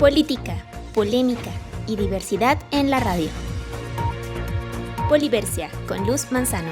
Política, polémica y diversidad en la radio. Poliversia con Luz Manzano.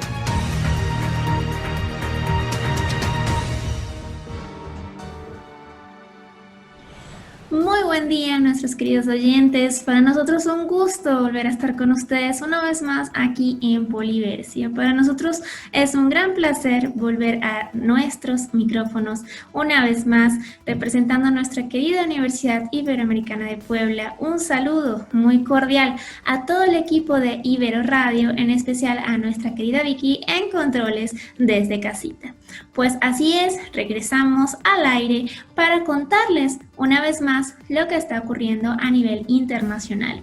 Muy buen día, nuestros queridos oyentes. Para nosotros es un gusto volver a estar con ustedes una vez más aquí en Poliversia. Para nosotros es un gran placer volver a nuestros micrófonos una vez más, representando a nuestra querida Universidad Iberoamericana de Puebla. Un saludo muy cordial a todo el equipo de Ibero Radio, en especial a nuestra querida Vicky en controles desde casita. Pues así es, regresamos al aire para contarles una vez más lo que está ocurriendo a nivel internacional.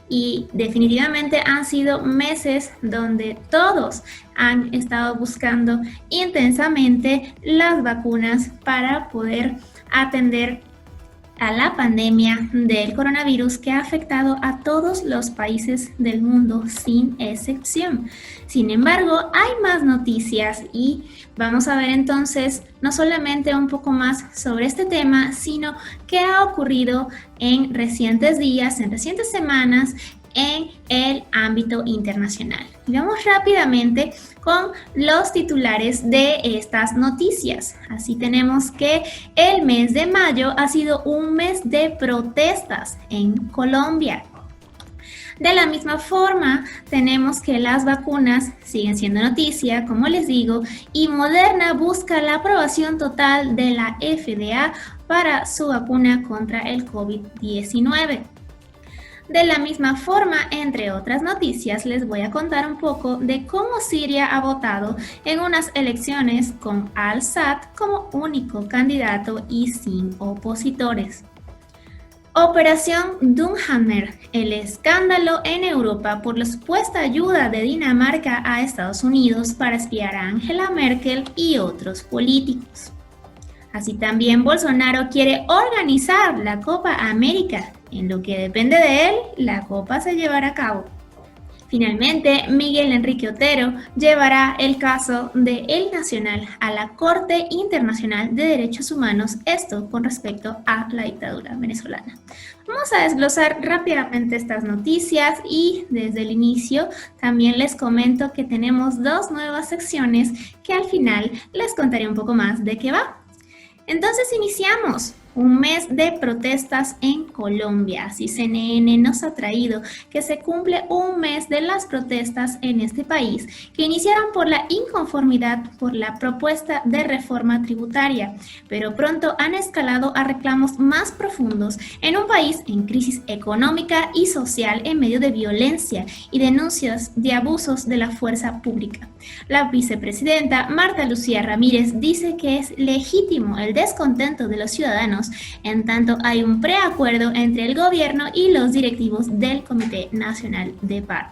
Y definitivamente han sido meses donde todos han estado buscando intensamente las vacunas para poder atender a la pandemia del coronavirus que ha afectado a todos los países del mundo sin excepción. Sin embargo, hay más noticias y vamos a ver entonces no solamente un poco más sobre este tema, sino qué ha ocurrido en recientes días, en recientes semanas, en el ámbito internacional. Y vamos rápidamente con los titulares de estas noticias. Así tenemos que el mes de mayo ha sido un mes de protestas en Colombia. De la misma forma, tenemos que las vacunas siguen siendo noticia, como les digo, y Moderna busca la aprobación total de la FDA para su vacuna contra el COVID-19. De la misma forma, entre otras noticias, les voy a contar un poco de cómo Siria ha votado en unas elecciones con Al-Assad como único candidato y sin opositores. Operación Doomhammer, el escándalo en Europa por la supuesta ayuda de Dinamarca a Estados Unidos para espiar a Angela Merkel y otros políticos. Así también Bolsonaro quiere organizar la Copa América. En lo que depende de él, la Copa se llevará a cabo. Finalmente, Miguel Enrique Otero llevará el caso de El Nacional a la Corte Internacional de Derechos Humanos, esto con respecto a la dictadura venezolana. Vamos a desglosar rápidamente estas noticias y desde el inicio también les comento que tenemos dos nuevas secciones que al final les contaré un poco más de qué va. Entonces iniciamos. Un mes de protestas en Colombia. Así CNN nos ha traído que se cumple un mes de las protestas en este país, que iniciaron por la inconformidad por la propuesta de reforma tributaria, pero pronto han escalado a reclamos más profundos en un país en crisis económica y social en medio de violencia y denuncias de abusos de la fuerza pública. La vicepresidenta Marta Lucía Ramírez dice que es legítimo el descontento de los ciudadanos, en tanto hay un preacuerdo entre el gobierno y los directivos del Comité Nacional de Paro.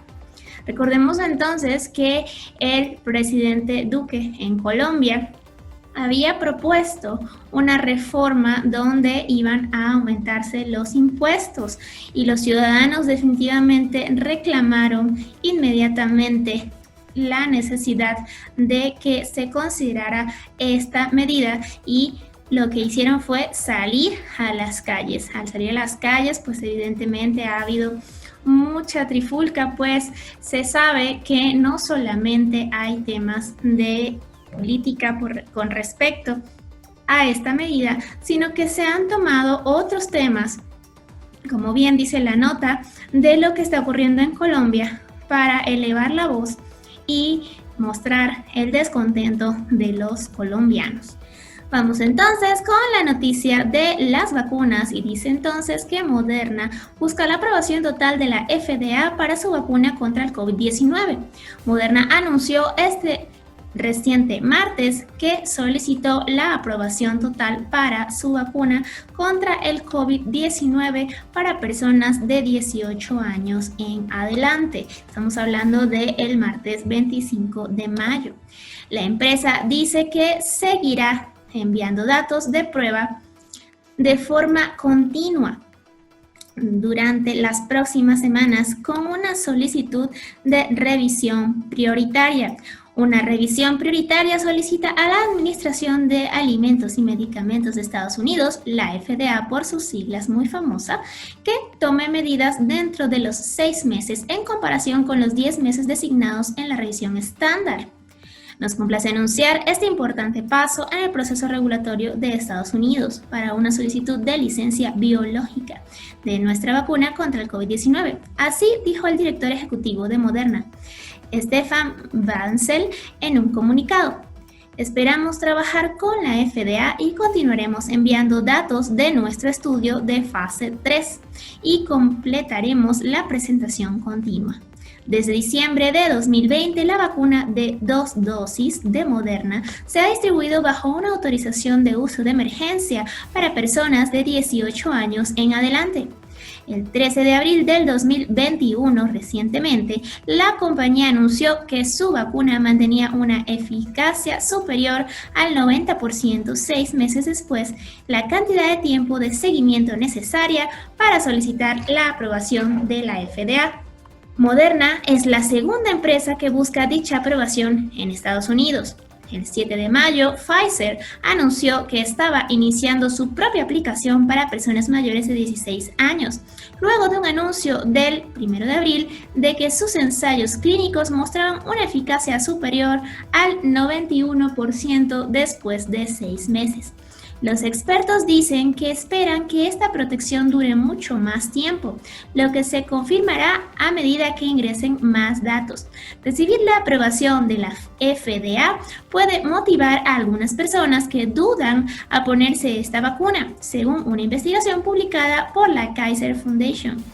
Recordemos entonces que el presidente Duque en Colombia había propuesto una reforma donde iban a aumentarse los impuestos y los ciudadanos definitivamente reclamaron inmediatamente la necesidad de que se considerara esta medida y lo que hicieron fue salir a las calles. Al salir a las calles, pues evidentemente ha habido mucha trifulca, pues se sabe que no solamente hay temas de política con respecto a esta medida, sino que se han tomado otros temas, como bien dice la nota, de lo que está ocurriendo en Colombia para elevar la voz y mostrar el descontento de los colombianos. Vamos entonces con la noticia de las vacunas y dice entonces que Moderna busca la aprobación total de la FDA para su vacuna contra el COVID-19. Moderna anunció este reciente martes que solicitó la aprobación total para su vacuna contra el COVID-19 para personas de 18 años en adelante. Estamos hablando del martes 25 de mayo. La empresa dice que seguirá enviando datos de prueba de forma continua durante las próximas semanas con una solicitud de revisión prioritaria. Una revisión prioritaria solicita a la Administración de Alimentos y Medicamentos de Estados Unidos, la FDA por sus siglas muy famosa, que tome medidas dentro de los 6 meses en comparación con los 10 meses designados en la revisión estándar. Nos complace anunciar este importante paso en el proceso regulatorio de Estados Unidos para una solicitud de licencia biológica de nuestra vacuna contra el COVID-19. Así dijo el director ejecutivo de Moderna, Stefan Bancel, en un comunicado. Esperamos trabajar con la FDA y continuaremos enviando datos de nuestro estudio de fase 3 y completaremos la presentación continua. Desde diciembre de 2020, la vacuna de 2 dosis de Moderna se ha distribuido bajo una autorización de uso de emergencia para personas de 18 años en adelante. El 13 de abril del 2021, recientemente, la compañía anunció que su vacuna mantenía una eficacia superior al 90% 6 meses después, la cantidad de tiempo de seguimiento necesaria para solicitar la aprobación de la FDA. Moderna es la segunda empresa que busca dicha aprobación en Estados Unidos. El 7 de mayo, Pfizer anunció que estaba iniciando su propia aplicación para personas mayores de 16 años, luego de un anuncio del 1 de abril de que sus ensayos clínicos mostraban una eficacia superior al 91% después de 6 meses. Los expertos dicen que esperan que esta protección dure mucho más tiempo, lo que se confirmará a medida que ingresen más datos. Recibir la aprobación de la FDA puede motivar a algunas personas que dudan a ponerse esta vacuna, según una investigación publicada por la Kaiser Foundation.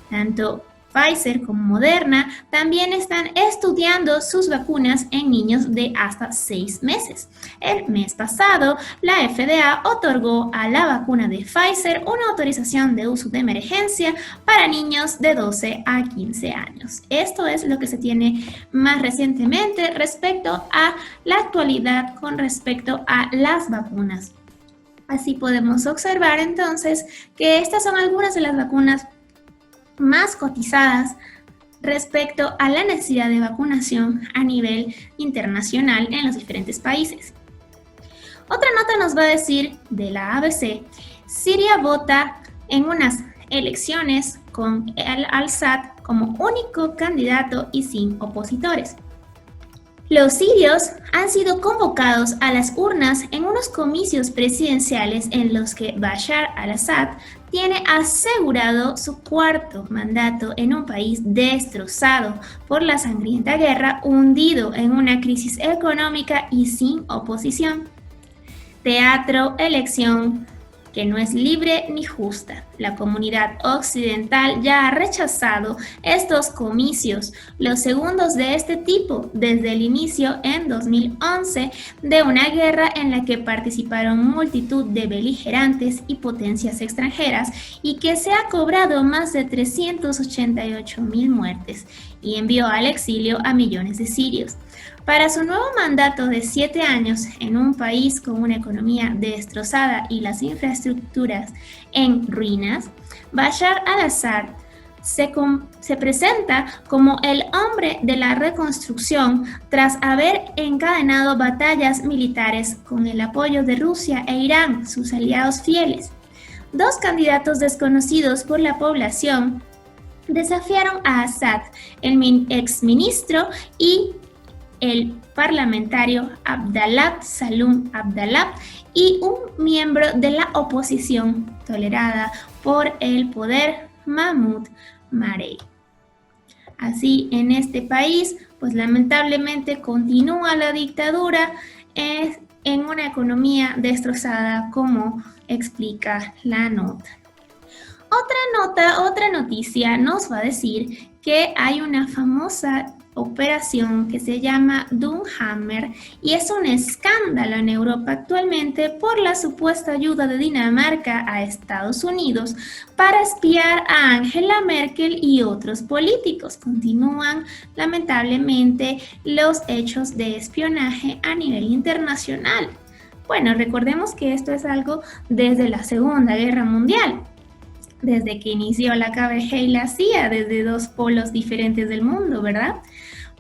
Tanto Pfizer como Moderna también están estudiando sus vacunas en niños de hasta 6 meses. El mes pasado, la FDA otorgó a la vacuna de Pfizer una autorización de uso de emergencia para niños de 12 a 15 años. Esto es lo que se tiene más recientemente respecto a la actualidad con respecto a las vacunas. Así podemos observar entonces que estas son algunas de las vacunas más cotizadas respecto a la necesidad de vacunación a nivel internacional en los diferentes países. Otra nota nos va a decir de la ABC, Siria vota en unas elecciones con el Al-Assad como único candidato y sin opositores. Los sirios han sido convocados a las urnas en unos comicios presidenciales en los que Bashar al-Assad tiene asegurado su cuarto mandato en un país destrozado por la sangrienta guerra, hundido en una crisis económica y sin oposición. Teatro, elección que no es libre ni justa. La comunidad occidental ya ha rechazado estos comicios, los segundos de este tipo, desde el inicio en 2011 de una guerra en la que participaron multitud de beligerantes y potencias extranjeras y que se ha cobrado más de 388,000 muertes y envió al exilio a millones de sirios. Para su nuevo mandato de 7 años en un país con una economía destrozada y las infraestructuras en ruinas, Bashar al-Assad se presenta como el hombre de la reconstrucción tras haber encadenado batallas militares con el apoyo de Rusia e Irán, sus aliados fieles. Dos candidatos desconocidos por la población desafiaron a Assad, el exministro y el parlamentario Abdallah Salum Abdallah y un miembro de la oposición tolerada por el poder, Mahmoud Marei. Así, en este país, pues lamentablemente continúa la dictadura en una economía destrozada, como explica la nota. Otra noticia nos va a decir que hay una famosa operación que se llama Doomhammer y es un escándalo en Europa actualmente por la supuesta ayuda de Dinamarca a Estados Unidos para espiar a Angela Merkel y otros políticos. Continúan lamentablemente los hechos de espionaje a nivel internacional. Bueno, recordemos que esto es algo desde la Segunda Guerra Mundial, desde que inició la KGB y la CIA, desde dos polos diferentes del mundo, ¿verdad?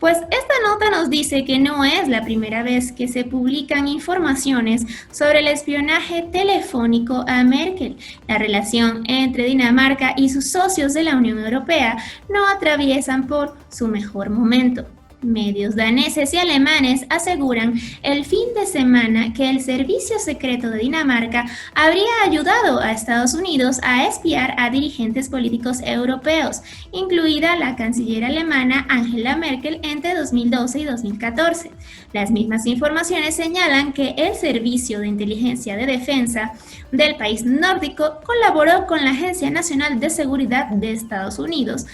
Pues esta nota nos dice que no es la primera vez que se publican informaciones sobre el espionaje telefónico a Merkel. La relación entre Dinamarca y sus socios de la Unión Europea no atraviesan por su mejor momento. Medios daneses y alemanes aseguran el fin de semana que el servicio secreto de Dinamarca habría ayudado a Estados Unidos a espiar a dirigentes políticos europeos, incluida la canciller alemana Angela Merkel entre 2012 y 2014. Las mismas informaciones señalan que el Servicio de Inteligencia de Defensa del país nórdico colaboró con la Agencia Nacional de Seguridad de Estados Unidos,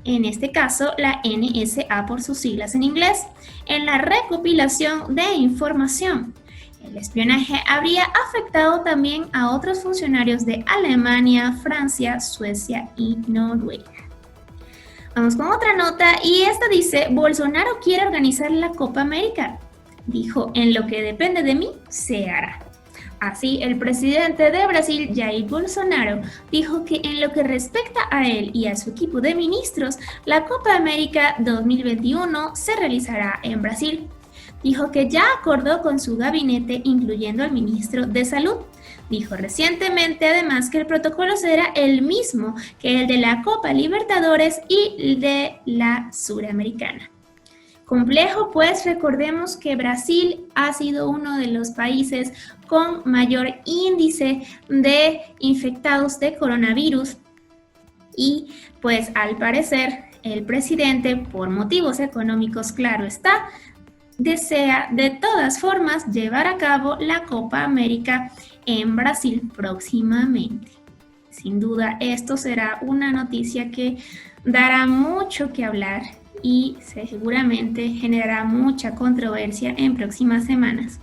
en este caso la NSA por sus siglas en inglés, en la recopilación de información. El espionaje habría afectado también a otros funcionarios de Alemania, Francia, Suecia y Noruega. Vamos con otra nota y esta dice: Bolsonaro quiere organizar la Copa América. Dijo: en lo que depende de mí, se hará. Así, el presidente de Brasil, Jair Bolsonaro, dijo que en lo que respecta a él y a su equipo de ministros, la Copa América 2021 se realizará en Brasil. Dijo que ya acordó con su gabinete, incluyendo al ministro de Salud. Dijo recientemente, además, que el protocolo será el mismo que el de la Copa Libertadores y de la Suramericana. Complejo, pues recordemos que Brasil ha sido uno de los países con mayor índice de infectados de coronavirus y pues al parecer el presidente, por motivos económicos, claro está, desea de todas formas llevar a cabo la Copa América en Brasil próximamente. Sin duda, esto será una noticia que dará mucho que hablar y seguramente generará mucha controversia en próximas semanas.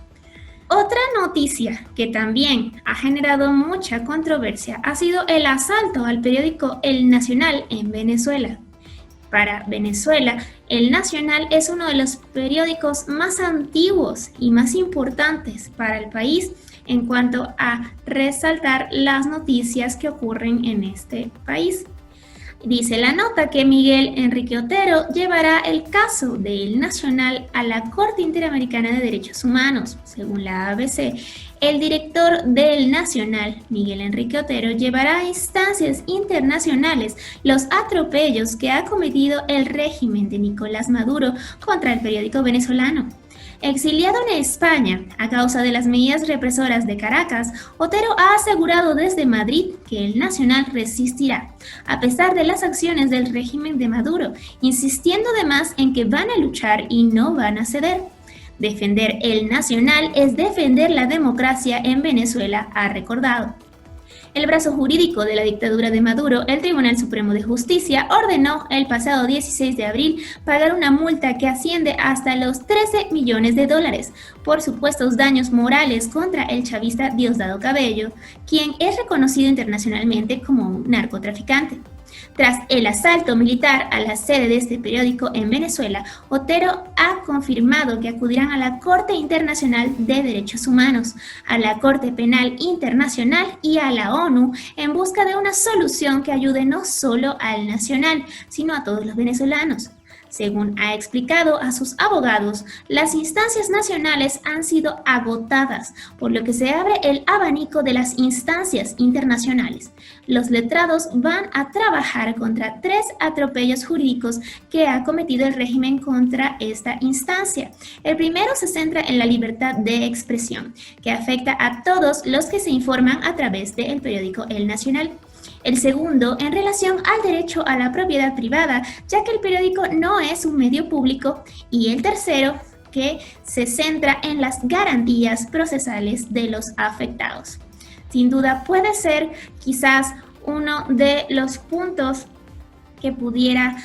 Otra noticia que también ha generado mucha controversia ha sido el asalto al periódico El Nacional en Venezuela. Para Venezuela, El Nacional es uno de los periódicos más antiguos y más importantes para el país en cuanto a resaltar las noticias que ocurren en este país. Dice la nota que Miguel Enrique Otero llevará el caso de El Nacional a la Corte Interamericana de Derechos Humanos. Según la ABC, el director del Nacional, Miguel Enrique Otero, llevará a instancias internacionales los atropellos que ha cometido el régimen de Nicolás Maduro contra el periódico venezolano. Exiliado en España a causa de las medidas represoras de Caracas, Otero ha asegurado desde Madrid que El Nacional resistirá, a pesar de las acciones del régimen de Maduro, insistiendo además en que van a luchar y no van a ceder. Defender El Nacional es defender la democracia en Venezuela, ha recordado. El brazo jurídico de la dictadura de Maduro, el Tribunal Supremo de Justicia, ordenó el pasado 16 de abril pagar una multa que asciende hasta los 13 millones de dólares por supuestos daños morales contra el chavista Diosdado Cabello, quien es reconocido internacionalmente como un narcotraficante. Tras el asalto militar a la sede de este periódico en Venezuela, Otero ha confirmado que acudirán a la Corte Internacional de Derechos Humanos, a la Corte Penal Internacional y a la ONU en busca de una solución que ayude no solo al Nacional, sino a todos los venezolanos. Según ha explicado a sus abogados, las instancias nacionales han sido agotadas, por lo que se abre el abanico de las instancias internacionales. Los letrados van a trabajar contra 3 atropellos jurídicos que ha cometido el régimen contra esta instancia. El primero se centra en la libertad de expresión, que afecta a todos los que se informan a través del periódico El Nacional. El segundo, en relación al derecho a la propiedad privada, ya que el periódico no es un medio público. Y el tercero, que se centra en las garantías procesales de los afectados. Sin duda puede ser quizás uno de los puntos que pudiera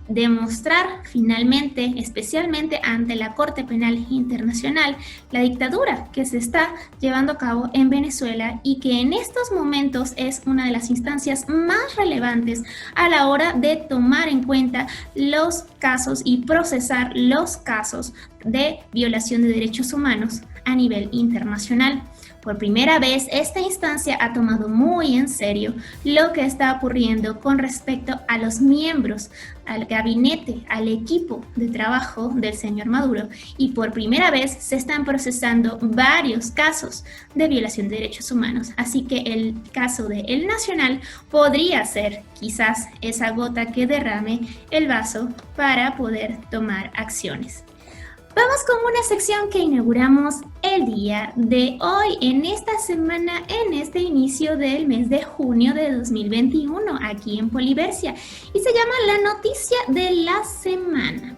demostrar finalmente, especialmente ante la Corte Penal Internacional, la dictadura que se está llevando a cabo en Venezuela y que en estos momentos es una de las instancias más relevantes a la hora de tomar en cuenta los casos y procesar los casos de violación de derechos humanos a nivel internacional. Por primera vez, esta instancia ha tomado muy en serio lo que está ocurriendo con respecto a los miembros, al gabinete, al equipo de trabajo del señor Maduro, y por primera vez se están procesando varios casos de violación de derechos humanos. Así que el caso de El Nacional podría ser quizás esa gota que derrame el vaso para poder tomar acciones. Vamos con una sección que inauguramos el día de hoy, en esta semana, en este inicio del mes de junio de 2021, aquí en Poliversia, y se llama La Noticia de la Semana.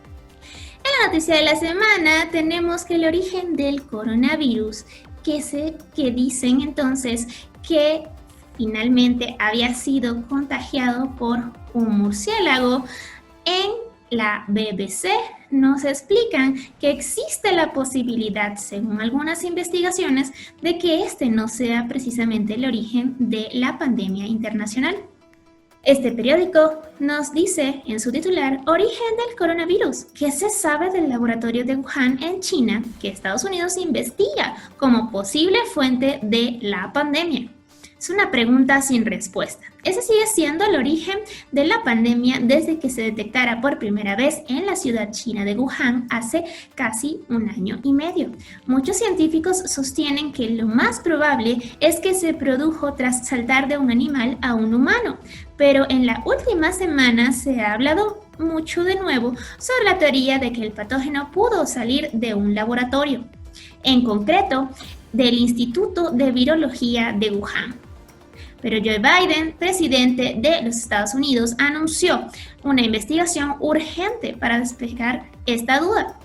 En la noticia de la semana tenemos que el origen del coronavirus, que dicen entonces que finalmente había sido contagiado por un murciélago. En la BBC nos explican que existe la posibilidad, según algunas investigaciones, de que este no sea precisamente el origen de la pandemia internacional. Este periódico nos dice en su titular Origen del coronavirus, que se sabe del laboratorio de Wuhan en China, que Estados Unidos investiga como posible fuente de la pandemia. Es una pregunta sin respuesta. Ese sigue siendo el origen de la pandemia desde que se detectara por primera vez en la ciudad china de Wuhan hace casi un año y medio. Muchos científicos sostienen que lo más probable es que se produjo tras saltar de un animal a un humano, pero en la última semana se ha hablado mucho de nuevo sobre la teoría de que el patógeno pudo salir de un laboratorio, en concreto del Instituto de Virología de Wuhan. Pero Joe Biden, presidente de los Estados Unidos, anunció una investigación urgente para despejar esta duda.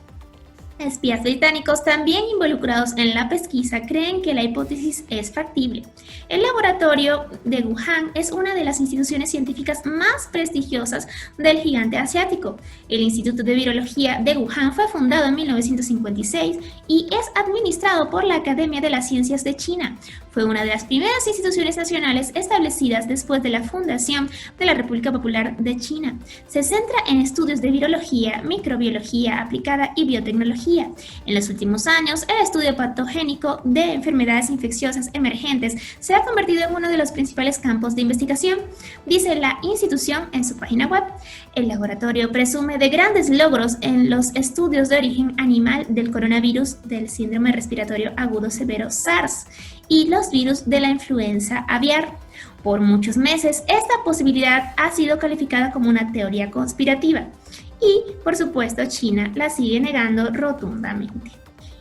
Espías británicos también involucrados en la pesquisa creen que la hipótesis es factible. El laboratorio de Wuhan es una de las instituciones científicas más prestigiosas del gigante asiático. El Instituto de Virología de Wuhan fue fundado en 1956 y es administrado por la Academia de las Ciencias de China. Fue una de las primeras instituciones nacionales establecidas después de la fundación de la República Popular de China. Se centra en estudios de virología, microbiología aplicada y biotecnología. En los últimos años, el estudio patogénico de enfermedades infecciosas emergentes se ha convertido en uno de los principales campos de investigación, dice la institución en su página web. El laboratorio presume de grandes logros en los estudios de origen animal del coronavirus del síndrome respiratorio agudo severo SARS y los virus de la influenza aviar. Por muchos meses, esta posibilidad ha sido calificada como una teoría conspirativa y, por supuesto, China la sigue negando rotundamente.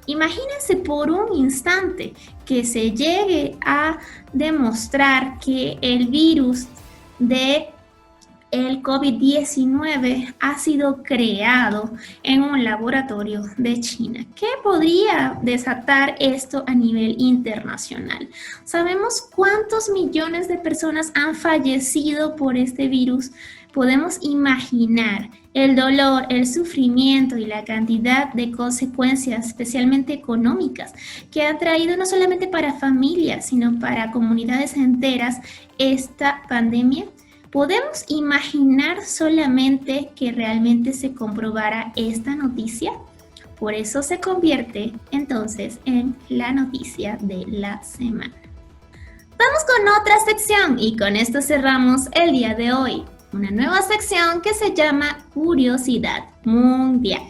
Imagínense por un instante que se llegue a demostrar que el virus de el COVID-19 ha sido creado en un laboratorio de China. ¿Qué podría desatar esto a nivel internacional? ¿Sabemos cuántos millones de personas han fallecido por este virus? Podemos imaginar el dolor, el sufrimiento y la cantidad de consecuencias, especialmente económicas, que ha traído no solamente para familias, sino para comunidades enteras esta pandemia. ¿Podemos imaginar solamente que realmente se comprobara esta noticia? Por eso se convierte entonces en la noticia de la semana. Vamos con otra sección y con esto cerramos el día de hoy. Una nueva sección que se llama Curiosidad Mundial.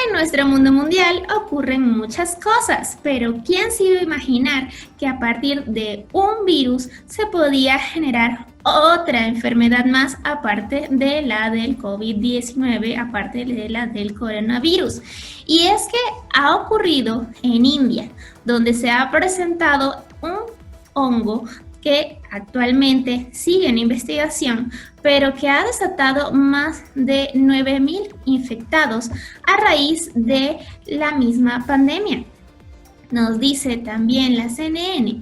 En nuestro mundo mundial ocurren muchas cosas, pero ¿quién se iba a imaginar que a partir de un virus se podía generar otra enfermedad más aparte de la del COVID-19, aparte de la del coronavirus? Y es que ha ocurrido en India, donde se ha presentado un hongo que actualmente sigue en investigación, pero que ha desatado más de 9,000 infectados a raíz de la misma pandemia. Nos dice también la CNN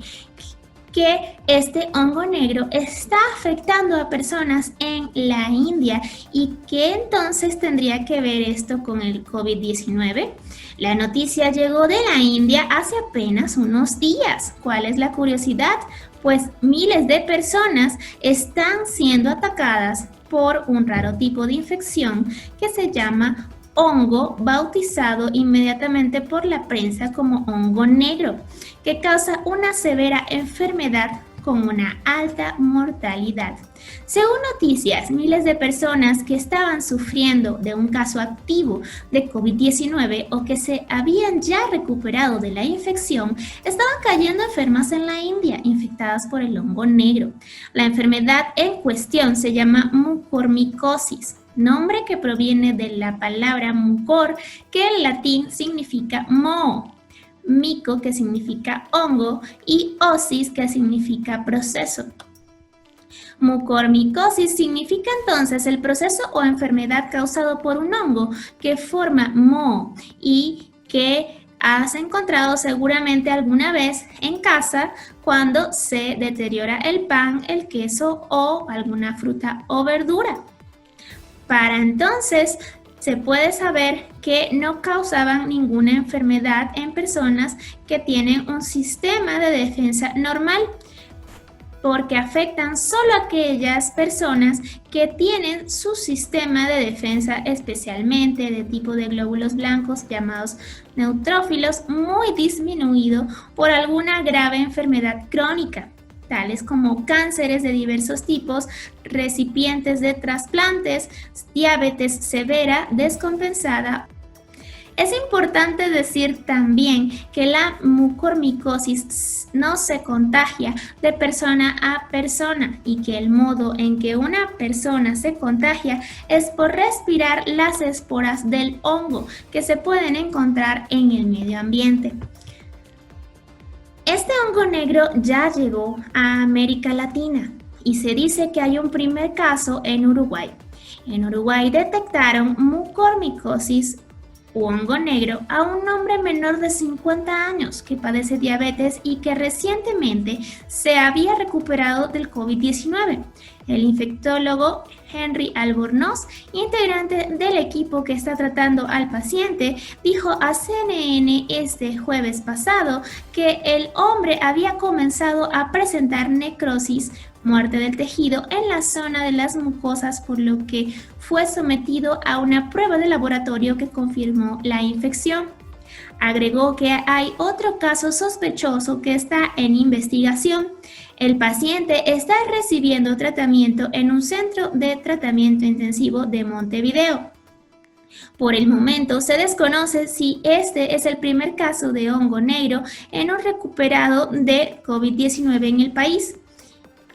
que este hongo negro está afectando a personas en la India y que entonces tendría que ver esto con el COVID-19. La noticia llegó de la India hace apenas unos días. ¿Cuál es la curiosidad? Pues miles de personas están siendo atacadas por un raro tipo de infección que se llama hongo bautizado inmediatamente por la prensa como hongo negro, que causa una severa enfermedad con una alta mortalidad. Según noticias, miles de personas que estaban sufriendo de un caso activo de COVID-19 o que se habían ya recuperado de la infección estaban cayendo enfermas en la India, infectadas por el hongo negro. La enfermedad en cuestión se llama mucormicosis, nombre que proviene de la palabra mucor, que en latín significa moho, mico, que significa hongo, y osis, que significa proceso. Mucormicosis significa entonces el proceso o enfermedad causado por un hongo que forma moho y que has encontrado seguramente alguna vez en casa cuando se deteriora el pan, el queso o alguna fruta o verdura. Para entonces se puede saber que no causaban ninguna enfermedad en personas que tienen un sistema de defensa normal, porque afectan solo a aquellas personas que tienen su sistema de defensa, especialmente de tipo de glóbulos blancos llamados neutrófilos, muy disminuido por alguna grave enfermedad crónica, tales como cánceres de diversos tipos, recipientes de trasplantes, diabetes severa, descompensada. Es importante decir también que la mucormicosis no se contagia de persona a persona y que el modo en que una persona se contagia es por respirar las esporas del hongo que se pueden encontrar en el medio ambiente. Este hongo negro ya llegó a América Latina y se dice que hay un primer caso en Uruguay. En Uruguay detectaron mucormicosis u hongo negro a un hombre menor de 50 años que padece diabetes y que recientemente se había recuperado del COVID-19. El infectólogo Henry Albornoz, integrante del equipo que está tratando al paciente, dijo a CNN este jueves pasado que el hombre había comenzado a presentar necrosis, muerte del tejido en la zona de las mucosas, por lo que fue sometido a una prueba de laboratorio que confirmó la infección. Agregó que hay otro caso sospechoso que está en investigación. El paciente está recibiendo tratamiento en un centro de tratamiento intensivo de Montevideo. Por el momento se desconoce si este es el primer caso de hongo negro en un recuperado de COVID-19 en el país.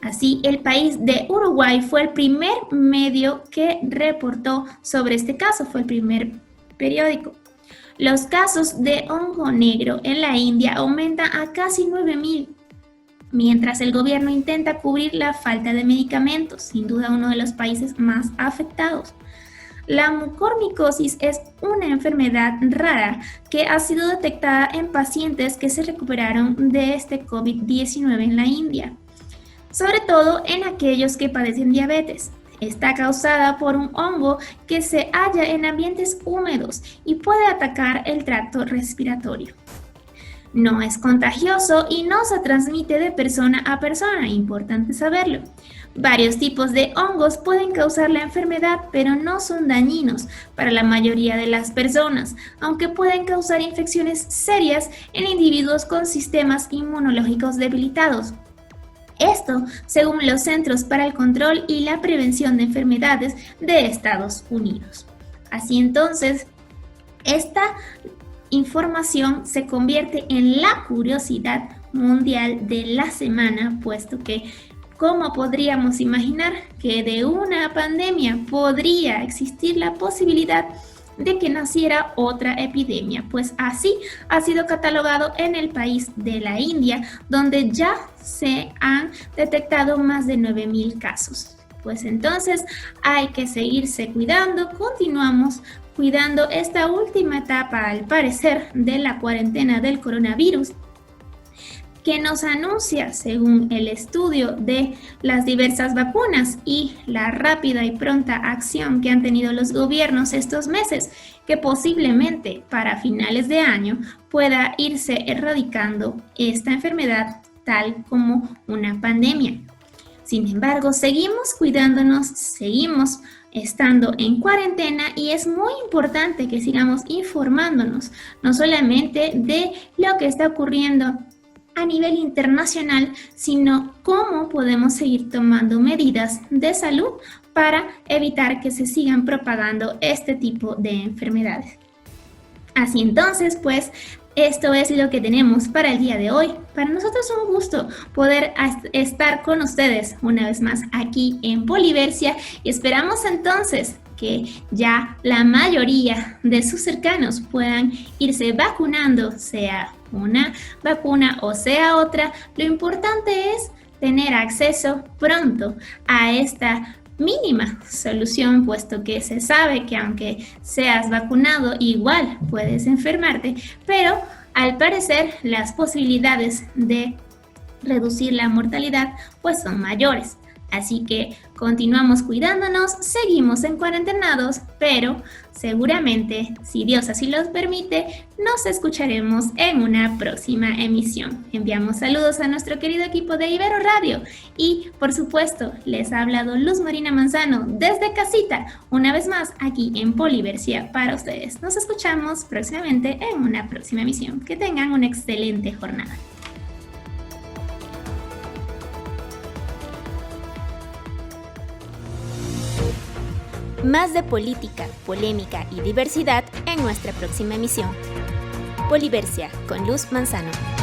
Así, el país de Uruguay fue el primer medio que reportó sobre este caso, fue el primer periódico. Los casos de hongo negro en la India aumentan a casi 9,000, mientras el gobierno intenta cubrir la falta de medicamentos, sin duda uno de los países más afectados. La mucormicosis es una enfermedad rara que ha sido detectada en pacientes que se recuperaron de este COVID-19 en la India, sobre todo en aquellos que padecen diabetes. Está causada por un hongo que se halla en ambientes húmedos y puede atacar el tracto respiratorio. No es contagioso y no se transmite de persona a persona, importante saberlo. Varios tipos de hongos pueden causar la enfermedad, pero no son dañinos para la mayoría de las personas, aunque pueden causar infecciones serias en individuos con sistemas inmunológicos debilitados. Esto según los Centros para el Control y la Prevención de Enfermedades de Estados Unidos. Así entonces, esta información se convierte en la curiosidad mundial de la semana, puesto que, ¿cómo podríamos imaginar que de una pandemia podría existir la posibilidad de que naciera otra epidemia? Pues así ha sido catalogado en el país de la India, donde ya se han detectado más de 9,000 casos. Pues entonces hay que seguirse cuidando, continuamos cuidando esta última etapa, al parecer, de la cuarentena del coronavirus, que nos anuncia, según el estudio de las diversas vacunas y la rápida y pronta acción que han tenido los gobiernos estos meses, que posiblemente para finales de año pueda irse erradicando esta enfermedad tal como una pandemia. Sin embargo, seguimos cuidándonos, seguimos estando en cuarentena y es muy importante que sigamos informándonos, no solamente de lo que está ocurriendo a nivel internacional, sino cómo podemos seguir tomando medidas de salud para evitar que se sigan propagando este tipo de enfermedades. Así entonces, pues, esto es lo que tenemos para el día de hoy. Para nosotros es un gusto poder estar con ustedes una vez más aquí en Poliversia y esperamos entonces que ya la mayoría de sus cercanos puedan irse vacunando, sea una vacuna o sea otra. Lo importante es tener acceso pronto a esta mínima solución, puesto que se sabe que aunque seas vacunado, igual puedes enfermarte, pero al parecer las posibilidades de reducir la mortalidad pues son mayores. Así que continuamos cuidándonos, seguimos en cuarentenados, pero seguramente, si Dios así lo permite, nos escucharemos en una próxima emisión. Enviamos saludos a nuestro querido equipo de Ibero Radio y, por supuesto, les ha hablado Luz Marina Manzano desde casita, una vez más aquí en Poliversia para ustedes. Nos escuchamos próximamente en una próxima emisión. Que tengan una excelente jornada. Más de política, polémica y diversidad en nuestra próxima emisión. Poliversia con Luz Manzano.